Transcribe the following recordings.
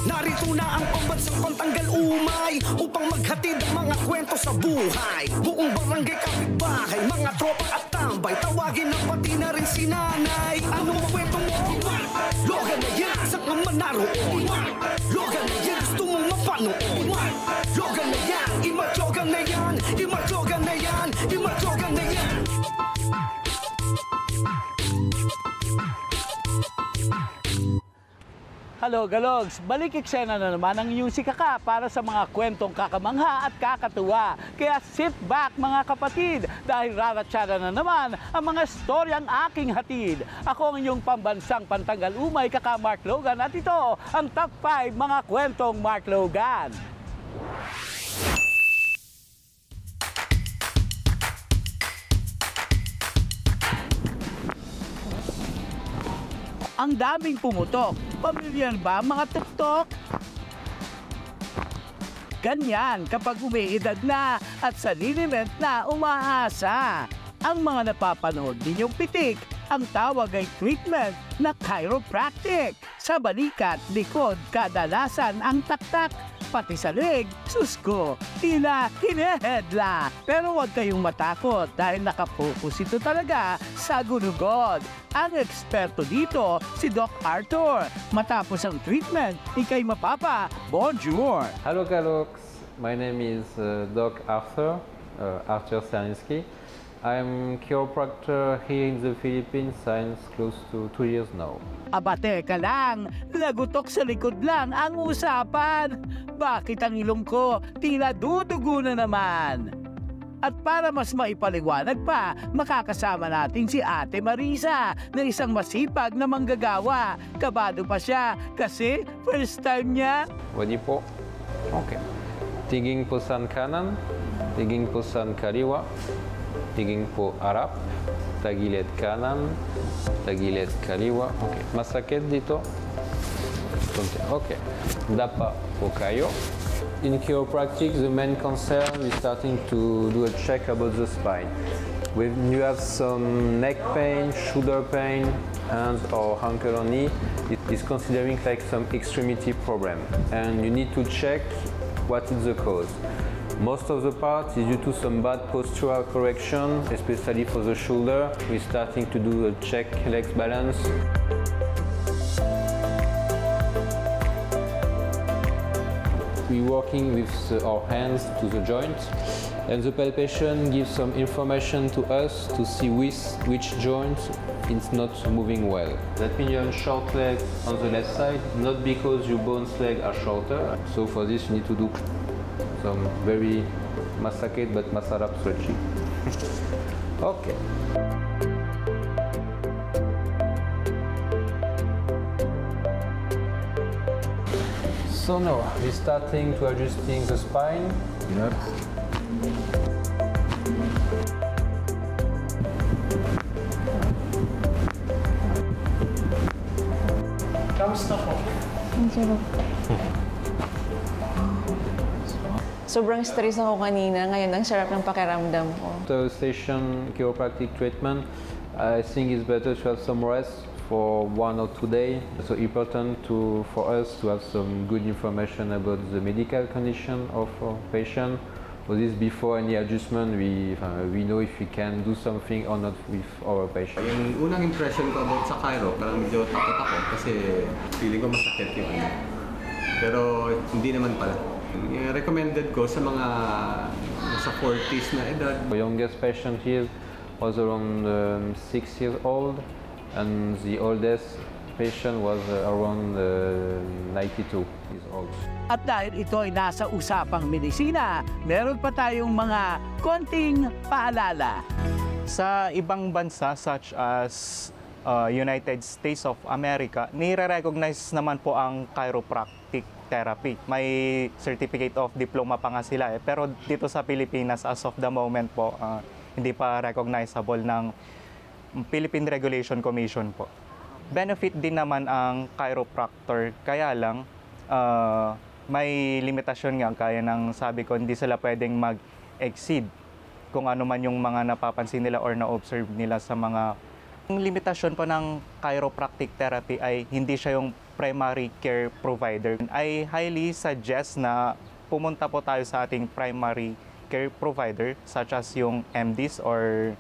Narito na ang pambansang pantanggal umay upang maghatid ang mga kwento sa buhay. Buong barangay kapitbahay, mga tropa at tambay, tawagin na pati na rin si nanay. Anong kwento mo? Logan na yan, saan ka man naroon? Logan na yan, gusto mong mapanood? Logan na yan, imatyogan na yan, imatyogan na yan, imatyogan na yan. Hello, Galogs! Balik eksena na naman ang Music Ka para sa mga kwentong kakamangha at kakatuwa. Kaya sit back mga kapatid dahil raratsada na naman ang mga storyang aking hatid. Ako ang inyong pambansang pantanggal umay kaka Mark Logan at ito ang top 5 mga kwentong Mark Logan. Ang daming pumutok. Pamilyar ba mga tuktok? Ganyan kapag umiidad na at sa liniment na umaasa. Ang mga napapanood ninyong pitik, ang tawag ay treatment na chiropractic. Sa balikat, likod, kadalasan ang taktak. Pati sa leg, susko, tila, hinehedla. Pero huwag kayong matakot dahil nakapokus ito talaga sa gunugod. Ang eksperto dito, si Doc Arthur. Matapos ang treatment, ikay mapapa, bonjour! Hello, Galogs. My name is Doc Arthur, Arthur Serninsky. I'm chiropractor here in the Philippines since close to 2 years now. Aba, teka lang, lagutok sa likod lang ang usapan. Bakit ang ilong ko tila dudugo na naman? At para mas maipaliwanag pa, makakasama natin si Ate Marisa na isang masipag na manggagawa. Kabado pa siya kasi first time niya. Ready po? Okay. Tingin po sa kanan, tingin po sa kaliwa, tingin po harap, tagilid kanan, tagilid kaliwa. Okay. Masakit dito? Okay. Dapa po kayo. In chiropractic, the main concern is starting to do a check about the spine. When you have some neck pain, shoulder pain, hands or ankle or knee, it is considering like some extremity problem. And you need to check what is the cause. Most of the part is due to some bad postural correction, especially for the shoulder. We're starting to do a check legs balance. We're working with our hands to the joint, and the palpation gives some information to us to see which joint is not moving well. That means you have short leg on the left side, not because your bones leg are shorter. So for this you need to do some very masakit but masarap stretching. Okay. So now we're starting to adjusting the spine. Yes. Kamusta po? Sobrang stress ako kanina. Ngayon, ang sarap ng pakiramdam ko. The session chiropractic treatment, I think it's better to have some rest for 1 or 2 days. So important for us to have some good information about the medical condition of our patient. For this, before any adjustment, we know if we can do something or not with our patient. Yung unang impression ko about sa chiro, parang medyo takot ako kasi feeling ko masakit yung ano. Pero hindi naman pala. Recommended ko sa mga sa 40s na edad. The youngest patient here was around 6 years old, and the oldest patient was around 92 years old. At dahil ito ay nasa usapang medisina, meron pa tayong mga konting paalala. Sa ibang bansa such as United States of America, nire-recognize naman po ang chiropractic therapy. May certificate of diploma pa nga sila pero dito sa Pilipinas as of the moment po hindi pa recognizable ng Philippine Regulation Commission po. Benefit din naman ang chiropractor, kaya lang may limitasyon nga, kaya ng sabi ko, hindi sila pwedeng mag-exceed kung ano man yung mga napapansin nila or na-observe nila sa mga. Ang limitasyon po ng chiropractic therapy ay hindi siya yung primary care provider. I highly suggest na pumunta po tayo sa ating primary care provider such as yung MDs or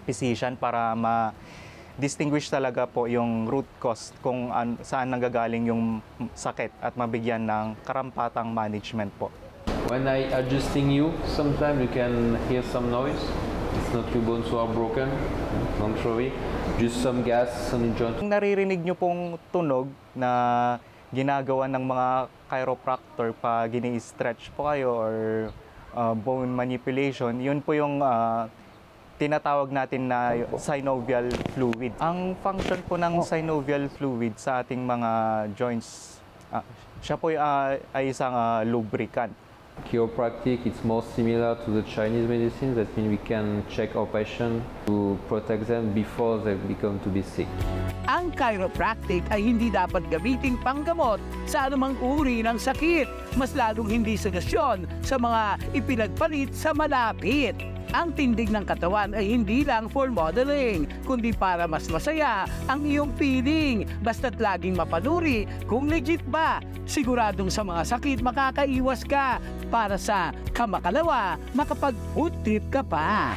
physician para ma-distinguish talaga po yung root cause kung saan nanggagaling yung sakit at mabigyan ng karampatang management po. When I adjusting you, sometimes you can hear some noise. It's not your bones who are broken, don't worry. Just some gas, some joint. Kung naririnig nyo pong tunog na ginagawa ng mga chiropractor pa gini-stretch po kayo or bone manipulation, yun po yung tinatawag natin na synovial fluid. Ang function po ng synovial fluid sa ating mga joints, siya po ay isang lubricant. Chiropractic, it's more similar to the Chinese medicine. That means we can check our patient to protect them before they become to be sick. Ang chiropractic ay hindi dapat gamiting panggamot sa anumang uri ng sakit, mas lalong hindi solusyon sa mga ipinagpalit sa malapit. Ang tindig ng katawan ay hindi lang for modeling, kundi para mas masaya ang iyong feeling. Basta't laging mapanuri kung legit ba. Siguradong sa mga sakit makakaiwas ka para sa kamakalawa, makapag-food trip ka pa.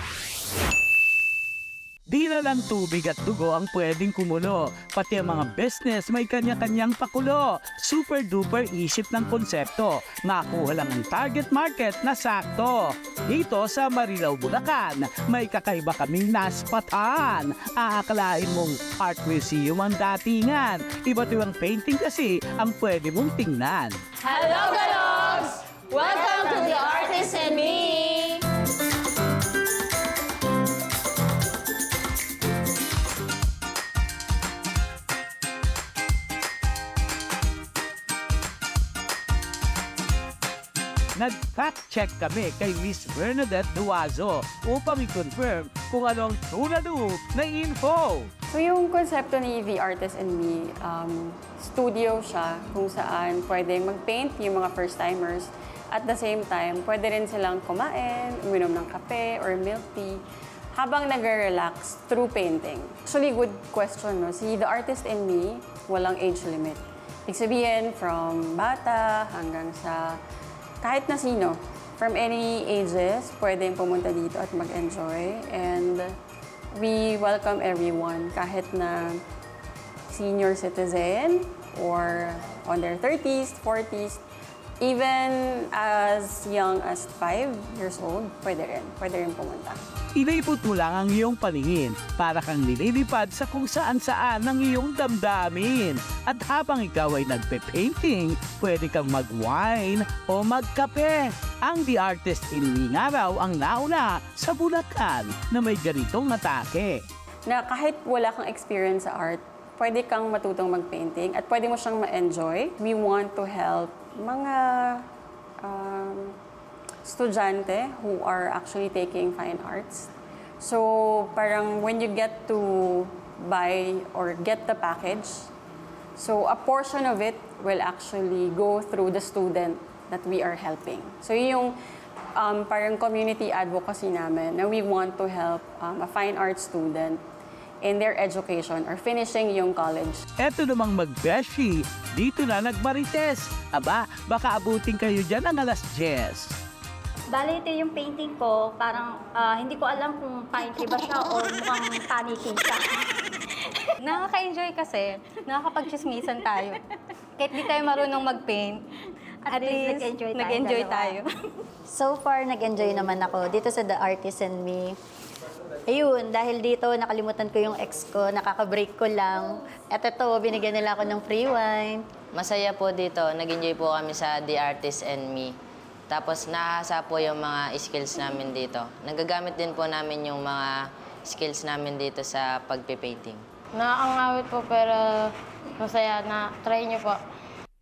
Di na lang tubig at dugo ang pwedeng kumulo. Pati ang mga business may kanya-kanyang pakulo. Super duper isip ng konsepto. Makuha lang ang target market na sakto. Dito sa Marilao, Bulacan, may kakaiba kaming naspatan. Aakalain mong art museum ang datingan. Iba't ibang painting kasi ang pwede mong tingnan. Hello, Galogs! Welcome to The Artist and Me! Nag-fact check kami kay Miss Bernadette Duazo upang i-confirm kung anong true na info. So yung konsepto ni The Artist and Me, studio siya kung saan pwede mag-paint yung mga first-timers. At the same time, pwede rin silang kumain, uminom ng kape or milk tea habang nag-relax through painting. Actually, good question, no? Si The Artist and Me, walang age limit. Ibig sabihin, from bata hanggang sa kahit na sino, from any ages, pwedeng pumunta dito at mag-enjoy. And we welcome everyone, kahit na senior citizen or on their 30s, 40s, even as young as 5 years old, pwede rin pumunta. Inaipot mo lang ang iyong paningin para kang nililipad sa kung saan-saan ng iyong damdamin. At habang ikaw ay nagpe-painting, pwede kang mag-wine o magkape. Ang The Artist in Me nga raw ang nauna sa Bulacan na may ganitong atake. Na kahit wala kang experience sa art, pwede kang matutong mag-painting at pwede mo siyang ma-enjoy. We want to help mga estudyante who are actually taking fine arts. So, parang when you get to buy or get the package, so a portion of it will actually go through the student that we are helping. So, yung parang community advocacy namin na we want to help a fine art student in their education or finishing yung college. Eto namang mag-beshi, dito na nagmarites. Aba, baka abutin kayo dyan ang alas 10. Bale, ito yung painting ko, parang hindi ko alam kung pine tree ba siya o mukhang panikin siya. Nakaka-enjoy kasi, nakakapag-chismisan tayo. Kahit di tayo marunong mag-paint, at least nag-enjoy tayo. So far, nag-enjoy naman ako dito sa The Artist and Me. Ayun, dahil dito nakalimutan ko yung ex ko, nakaka-break ko lang. At ito, binigyan nila ako ng free wine. Masaya po dito, nag-enjoy po kami sa The Artist and Me. Tapos nakahasa po yung mga skills namin dito. Nagagamit din po namin yung mga skills namin dito sa pagpipainting. Nakakangawit po pero masaya na. Try niyo po.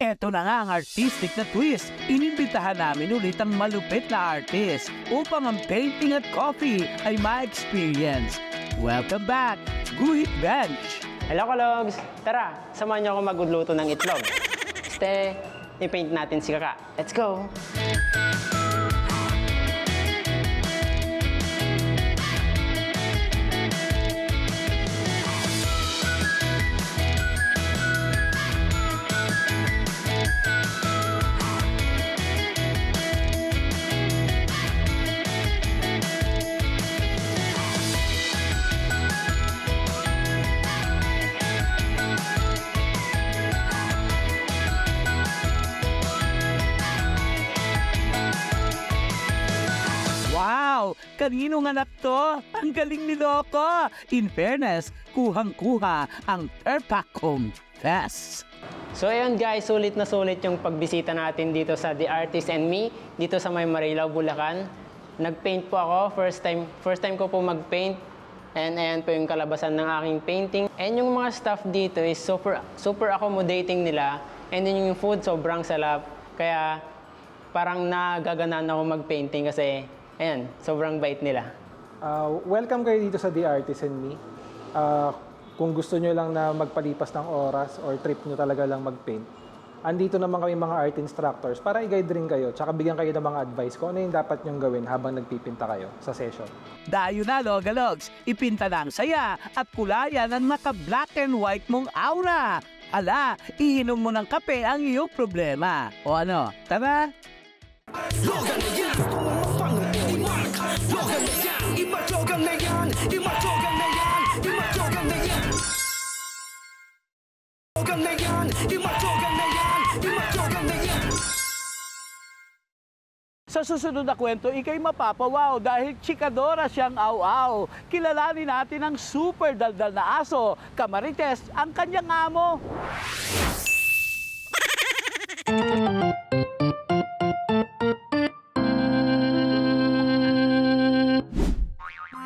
Eto na nga ang artistic na twist. Inimbitahan namin ulit ang malupit na artist upang ang painting at coffee ay ma-experience. Welcome back, Guhit Bench! Hello, Kalogs! Tara, samahan niyo ako magluto ng itlog. I-paint natin si Kaka. Let's go! Kaninong anak to? Ang galing ni Loco! In fairness, kuhang-kuha ang Perpacom Fest. So ayun guys, sulit na sulit yung pagbisita natin dito sa The Artist and Me, dito sa May Marilao, Bulacan. Nag-paint po ako, first time ko po mag-paint. And ayan po yung kalabasan ng aking painting. And yung mga staff dito is super accommodating nila. And then yung food sobrang sarap. Kaya parang nagaganaan ako mag-painting kasi ayan, sobrang bait nila. Welcome kayo dito sa The Artist and Me. Kung gusto nyo lang na magpalipas ng oras or trip nyo talaga lang mag-paint, andito naman kami mga art instructors para i-guide rin kayo tsaka bigyan kayo ng mga advice kung ano yung dapat nyong gawin habang nagpipinta kayo sa session. Dayo na, Logalogs. Ipinta na ang saya at kulayan ang naka-black and white mong aura. Ala, iinom mo ng kape ang iyong problema. O ano, tara? Logan na yan, tumumapang imak. Logan na yan, imatlogan na yan, imatlogan na yan, imatlogan na yan. Logan na yan, imatlogan na yan, imatlogan na yan. Sa susunod na kwento, ikay mapapawaw dahil chikadora siyang aw-aw. Kilalanin natin ang super daldal na aso, Kamarites, ang kanyang amo.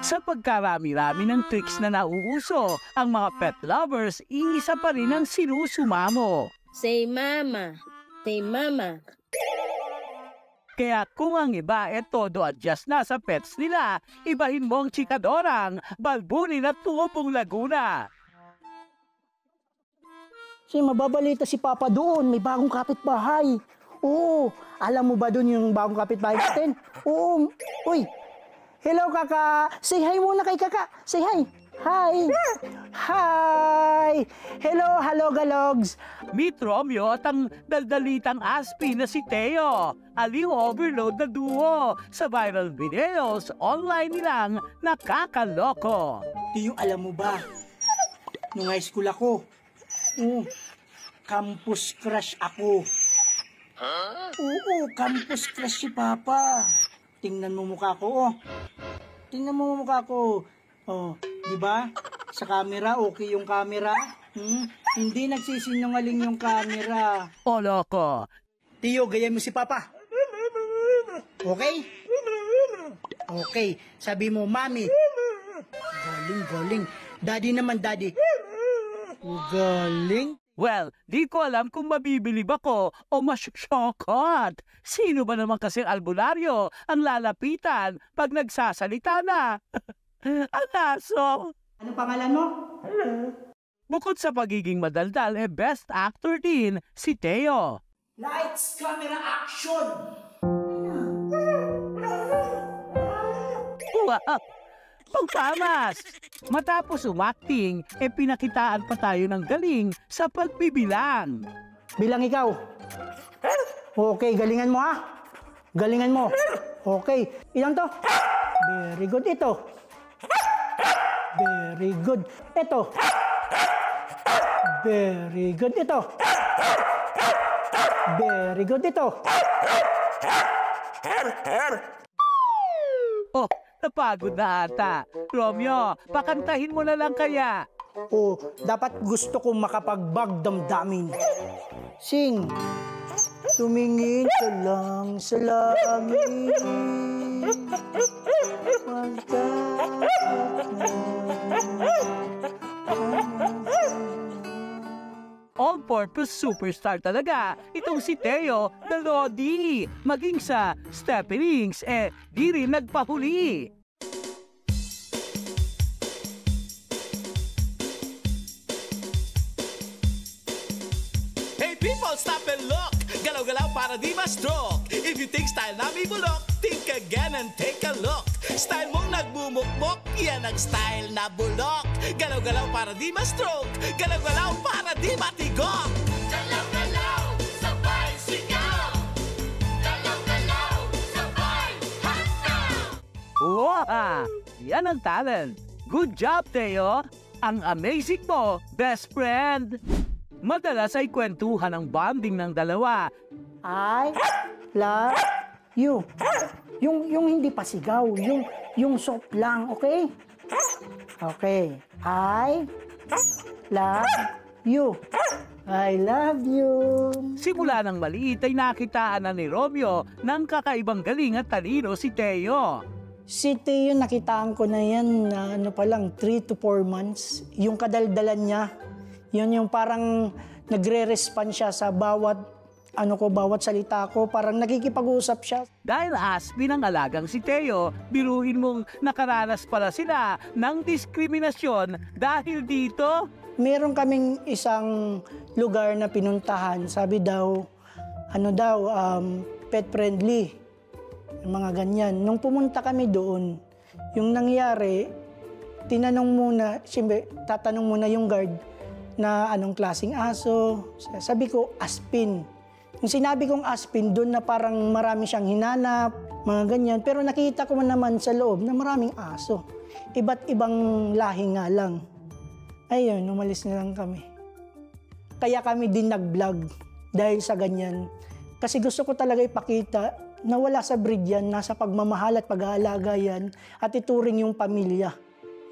Sa pagkarami-rami ng tricks na nauuso, ang mga pet lovers, iisa pa rin ang sinusumamo. Say mama. Say mama. Kaya kung ang iba todo adjust na sa pets nila, ibahin mo ang chikadorang, balbunin at tuwopong Laguna. Mababalita si Papa doon, may bagong kapitbahay. Oo, alam mo ba doon yung bagong kapitbahay natin? Oo, uy. Hello, Kaka. Say hi muna kay Kaka. Say hi. Hi. Hi. Hello, Galogs. Meet Romeo at ang daldalitang aspi na si Teo. Aliw overload na duo. Sa viral videos, online nilang nakakaloko. Teo, alam mo ba? Nung high school ako, campus crush ako. Oo, campus crush si Papa. Tingnan mo mukha ko, Tingnan mo mukha ko. Di ba? Sa camera, okay yung camera. Hindi nagsisinungaling yung camera. O, loko. Teo, gayan mo si Papa. Okay? Okay. Sabi mo, Mami. Galing. Daddy naman, Daddy. Galing. Well, di ko alam kung mabibilib ako o masyokot. Sino ba naman kasing albularyo ang lalapitan pag nagsasalita na? Ang aso. Anong pangalan mo? Bukod sa pagiging madaldal, best actor din si Teo. Lights, camera, action! Wow! Pagpamas! Matapos umakting, pinakitaan pa tayo ng galing sa pagbibilang. Bilang ikaw. Okay, galingan mo ha. Galingan mo. Okay, ilan to? Very good. Ito. Very good. Ito. Very good. Ito. Very good. Ito. Oh, napagod na ata. Romeo, pakantahin mo na lang kaya. Dapat gusto kong makapagbag damdamin. Sing. Tumingin ka lang sa langit. All-purpose superstar talaga itong si Teo the Lodi. Maging sa Steppenings, di rin nagpahuli. Hey people, stop and look! Galaw-galaw para di ma-stroke. If you think style namin bulok, think again and take a look. Style mong nagbumukmok, yan ang style na bulok. Galaw-galaw para di ma-stroke, galaw-galaw para di matigok. Galaw-galaw, sabay sigaw. Galaw-galaw, sabay hataw. Wow! Yan ang talent. Good job, Teo. Ang amazing mo, best friend. Madalas ay kwentuhan ang bonding ng dalawa. I love you. Yung hindi pa sigaw, Yung soft lang, okay? Okay. I love you. I love you. Simula ng maliit ay nakitaan na ni Romeo ng kakaibang galing at talino si Teo. Si Teo, nakitaan ko na yan na ano pa lang, 3 to 4 months. Yung kadaldalan niya, yun yung parang nagre-respond siya sa bawat salita ko, parang nakikipag-usap siya. Dahil Aspin ang alagang si Teo, biruhin mong nakaranas pala sila ng diskriminasyon dahil dito. Meron kaming isang lugar na pinuntahan, sabi daw, pet friendly, mga ganyan. Nung pumunta kami doon, yung nangyari, tatanong muna yung guard na anong klaseng aso. Sabi ko, Aspin. Yung sinabi kong Aspin, doon na parang marami siyang hinanap, mga ganyan. Pero nakita ko naman sa loob na maraming aso. Iba't ibang lahi nga lang. Ayun, umalis na lang kami. Kaya kami din nag-vlog dahil sa ganyan. Kasi gusto ko talaga ipakita na wala sa breed yan, nasa pagmamahal at pag-aalaga yan, at ituring yung pamilya,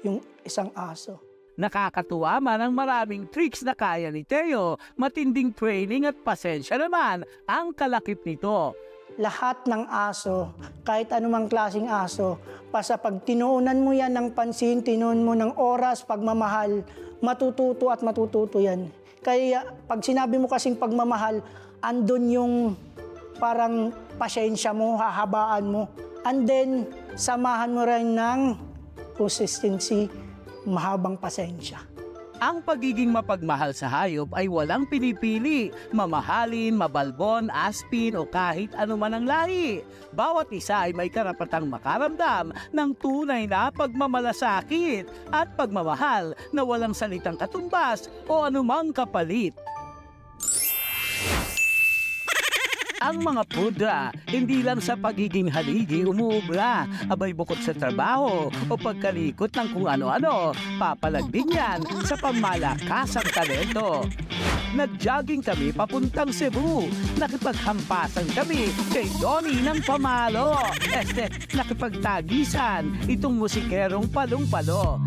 yung isang aso. Nakakatuwa man ang maraming tricks na kaya ni Teo, matinding training at pasensya naman ang kalakip nito. Lahat ng aso, kahit anumang klaseng aso, basta pag tinuunan mo yan ng pansin, tinuunan mo ng oras, pagmamahal, matututo at matututo yan. Kaya pag sinabi mo kasing pagmamahal, andun yung parang pasensya mo, hahabaan mo. And then, samahan mo rin ng consistency, mahabang pasensya. Ang pagiging mapagmahal sa hayop ay walang pinipili, mamahalin, mabalbon, aspin o kahit anuman ang lahi. Bawat isa ay may karapatang makaramdam ng tunay na pagmamalasakit at pagmamahal na walang salitang katumbas o anumang kapalit. Ang mga pudra, hindi lang sa pagiging haligi umuubra, abay bukod sa trabaho o pagkalikot ng kung ano-ano, papalag din yan sa pamamakasang talento. Nag-jogging kami papuntang Cebu, nakipaghampasan kami kay Donnie ng Pamalo. Nakipagtagisan itong musikerong palong-palo.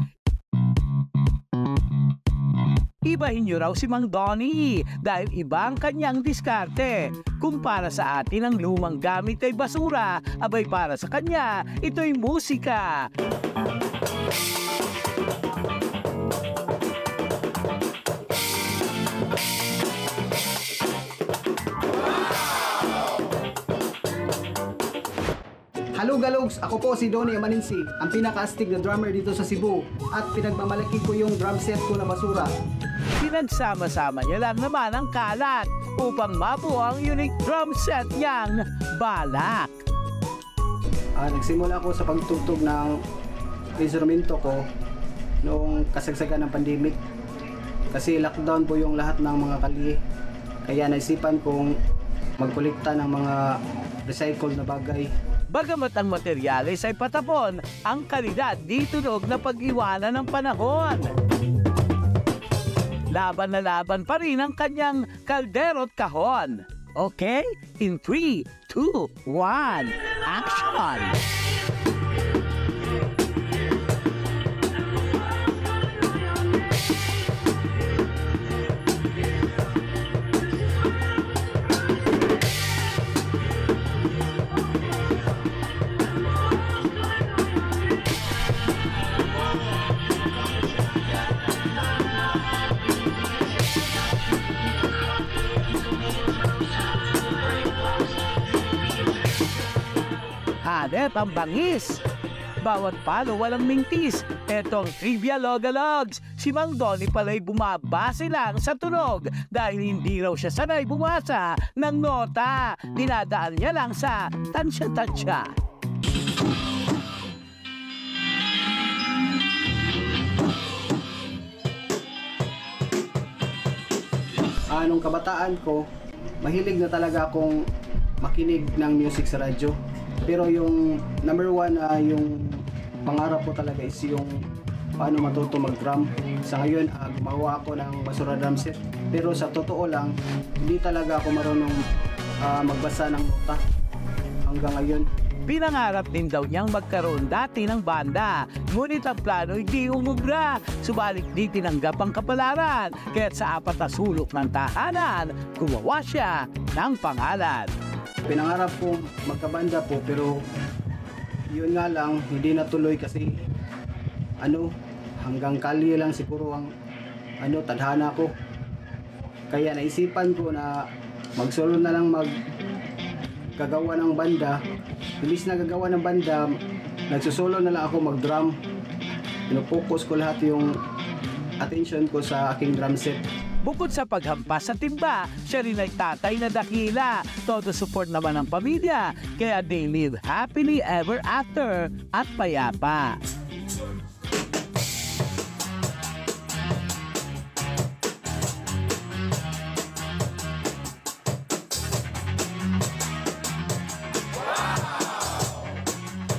Ibahin niyo raw si Mang Donnie dahil iba ang kanyang diskarte. Kung para sa atin ang lumang gamit ay basura, abay para sa kanya, ito'y musika. Hello Galogs! Ako po si Donnie Amaninsi, ang pinaka-astig na drummer dito sa Cebu at pinagmamalaki ko yung drum set ko na basura. Pinagsama-sama niya lang naman ang kalat upang mabuo ang unique drum set niyang Balak. Nagsimula ako sa pagtugtog ng instrumento ko noong kasagsagan ng pandemic kasi lockdown po yung lahat ng mga kalye. Kaya naisipan kong magkolekta ng mga recycled na bagay. Bagamat ang materyales ay patapon, ang kalidad di tunog na pag-iwanan ng panahon. Laban na laban pa rin ang kanyang kaldero't kahon. Okay? In 3, 2, 1, action! Hanep ang bangis. Bawat palo walang mintis. Etong trivia logalogs. Si Mang Donnie pala'y bumabase lang sa tunog dahil hindi raw siya sanay bumasa ng nota. Dinadaan niya lang sa tansya-tansya. Nung kabataan ko, mahilig na talaga akong makinig ng music sa radyo. Pero yung number one, yung pangarap ko talaga is yung paano matuto mag-drum. Sa ngayon, gumawa ako ng basura drum set. Pero sa totoo lang, hindi talaga ako marunong magbasa ng nota hanggang ngayon. Pinangarap din daw niyang magkaroon dati ng banda, ngunit ang plano hindi umubra. Subalit di tinanggap ang kapalaran, kaya't sa 4 na sulok ng tahanan, gumawa siya ng pangalan. Pinangarap ko magkabanda po, pero yun nga lang, hindi natuloy kasi hanggang kalye lang siguro ang tadhana ko. Kaya naisipan ko na magsolo na lang gagawa ng banda. Imbis na gagawa ng banda, nagsusolo na lang ako mag-drum. Focus ko lahat yung attention ko sa aking drum set. Bukod sa paghampas sa timba, siya rin ay tatay na dakila. Todo support naman ng pamilya, kaya they live happily ever after at payapa.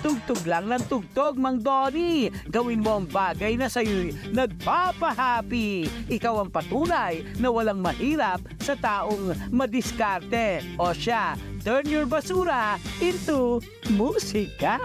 Tugtog lang ng tugtog, Mang Donnie. Gawin mo ang bagay na sa'yo'y nagpapahappy. Ikaw ang patunay na walang mahirap sa taong madiskarte. O siya, turn your basura into musika.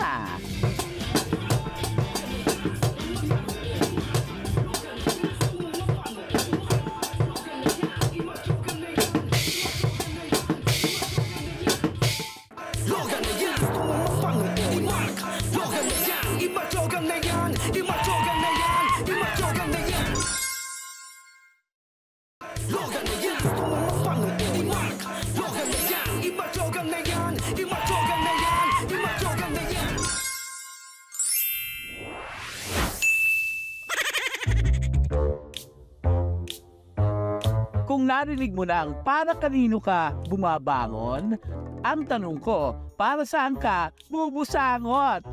Kung narinig mo na ang para kanino ka bumabangon, ang tanong ko, para saan ka bubusangot?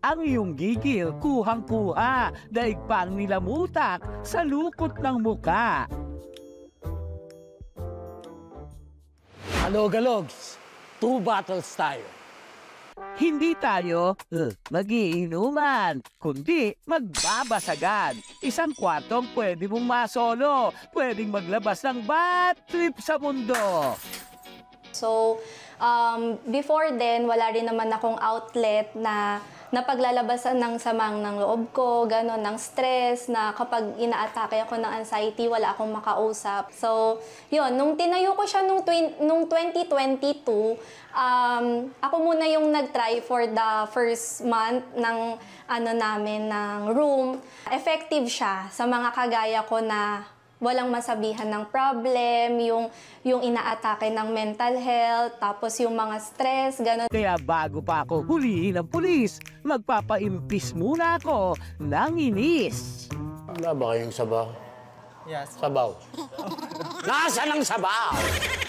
Ang iyong gigil, kuhang-kuha, daig pang nilamutak sa lukot ng muka. Hello, Galogs. 2 battles tayo. Hindi tayo mag-iinuman, kundi magbabasagan. 1 kwartong pwede mong masolo, pwedeng maglabas ng bad trip sa mundo. So, before then, wala rin naman akong outlet na napaglalabasan ng samang ng loob ko, gano'n, ng stress, na kapag ina-atake ako ng anxiety, wala akong makausap. So, yun, nung tinayo ko siya nung 2022, ako muna yung nag-try for the first month ng ng room. Effective siya sa mga kagaya ko na walang masabihan ng problem, yung ina-atake ng mental health, tapos yung mga stress, gano'n. Kaya bago pa ako hulihin ng pulis, magpapaimpis muna ako ng inis. Wala ba kayong sabaw? Yes. Sabaw. Nasaan ang sabaw?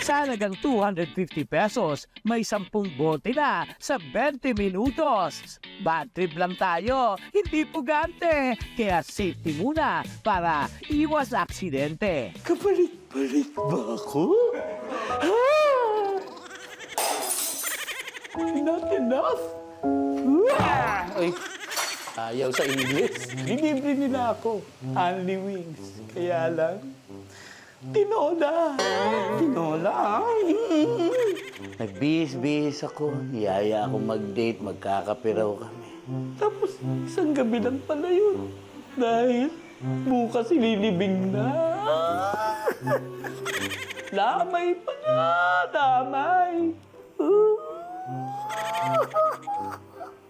Sa halagang 250 pesos, may 10 bote na sa 20 minutos. Bad trip lang tayo, hindi pugante. Kaya safety muna para iwas aksidente. Kapalit-palit ba ako? Not enough. Ay, ayaw sa English. Linibre nila ako. Only wings. Kaya lang, tinola. Tinola. Nagbihis-bihis ako. Niyaya akong mag-date. Magkakapiraw kami. Tapos, isang gabi lang pala yun. Dahil bukas ililibing na. Lamay pala. Lamay.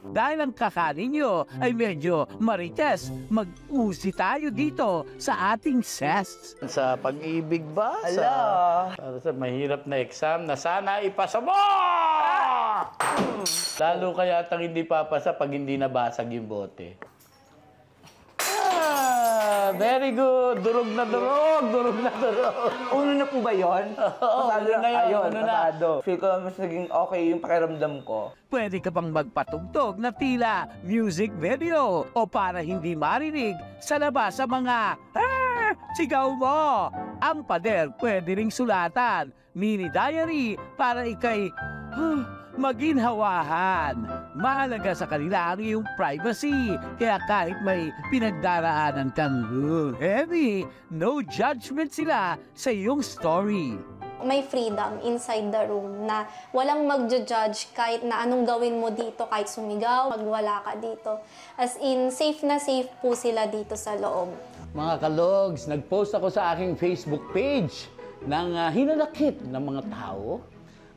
Dahil ang kakanin nyo ay medyo marites, mag-usi tayo dito sa ating SES. Sa pag-ibig ba? Para sa mahirap na exam na sana ipasa mo! Lalo kaya tang hindi papasa pag hindi nabasag yung bote. Very good. Durog na durog. Durog na durog. Uno na po ba yun? Oo, uno na yun. Ayun, Uno na. Feel ko mas naging okay yung pakiramdam ko. Pwede ka pang magpatugtog na tila music video o para hindi marinig sa labas sa mga sigaw mo. Ang pader pwede ring sulatan, mini diary para ikay maginhawahan. Mahalaga sa kanila ang iyong privacy. Kaya kahit may pinagdaraanan kang heavy, no judgment sila sa iyong story. May freedom inside the room na walang magja-judge kahit na anong gawin mo dito, kahit sumigaw, magwala ka dito. As in, safe na safe po sila dito sa loob. Mga kalogs, nag-post ako sa aking Facebook page ng hinanakit ng mga tao.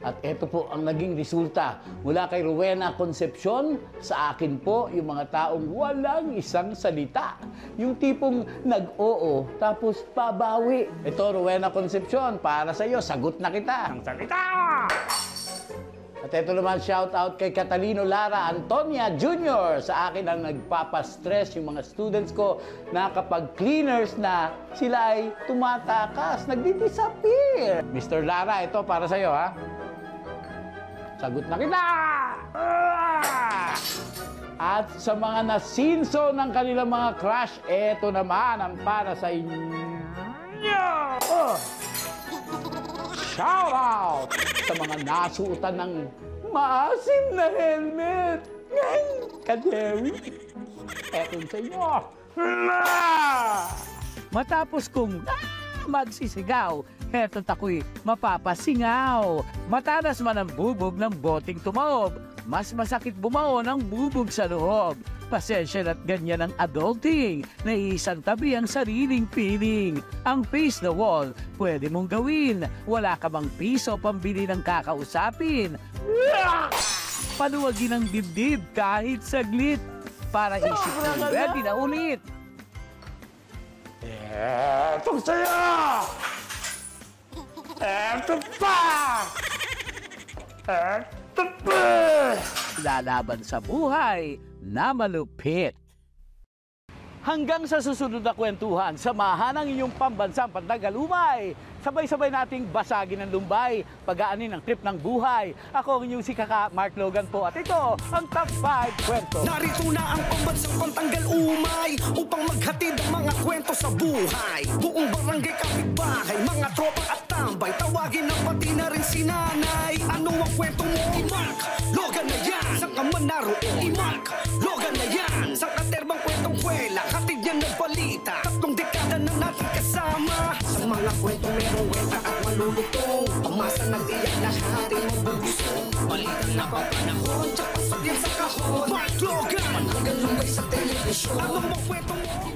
At ito po ang naging resulta mula kay Rowena Concepcion. Sa akin po, yung mga taong walang isang salita. Yung tipong nag-oo, tapos pabawi. Ito, Rowena Concepcion, para sa iyo, sagot na kita. Ang salita! At ito naman, shout out kay Catalino Lara Antonia Jr. Sa akin ang nagpapastress yung mga students ko na kapag cleaners na, sila ay tumatakas, nagdi-disappear. Mr. Lara, ito para sa iyo, ha? Sagot na kita! At sa mga nasinso ng kanilang mga crush, eto naman ang para sa inyo. Shout out sa mga nasuotan ng maasim na helmet. Kadewi, eto sa inyo. Matapos kong magsisigaw, eto't ako'y mapapasingaw. Matalas man ang bubog ng boting tumaob, mas masakit bumao ng bubog sa loob. Pasensya na't ganyan ang adulting, naiisang tabi ang sariling feeling. Ang face the wall, pwede mong gawin. Wala ka bang piso pambili ng kakausapin? Paluwagin ang dibdib kahit saglit, para isip mo ready na ulit. Etong sa'yo! Eto pa! Eto pa! Lalaban sa buhay na malupit. Hanggang sa susunod na kwentuhan, samahan ang inyong pambansang pantagalumay. Sabay-sabay nating basagin ang lumbay, pag-aanin ang trip ng buhay. Ako ang inyong si Kaka Mark Logan po at ito ang Top 5 Kwento. Narito na ang pambansang pantanggal umay upang maghatid ang mga kwento sa buhay. Buong barangay kapitbahay, mga tropa at tambay, tawagin na pati na rin si nanay. Ano ang kwento mo? Mark Logan na yan. Saan ka man naroon? Mark Logan na yan. Sa katerbang kwentong kwela, hatid yan ng balita. 3 dekada na natin kasama. Sa mga kwentong merong weta at malulutong, pamasa nag-iyak lahat ay mabubusong. Balita na papanahon, tsaka pasok yan sa kahon. Mark Logan, hanggang lumbay sa telebisyon. Ano ang kwento mo?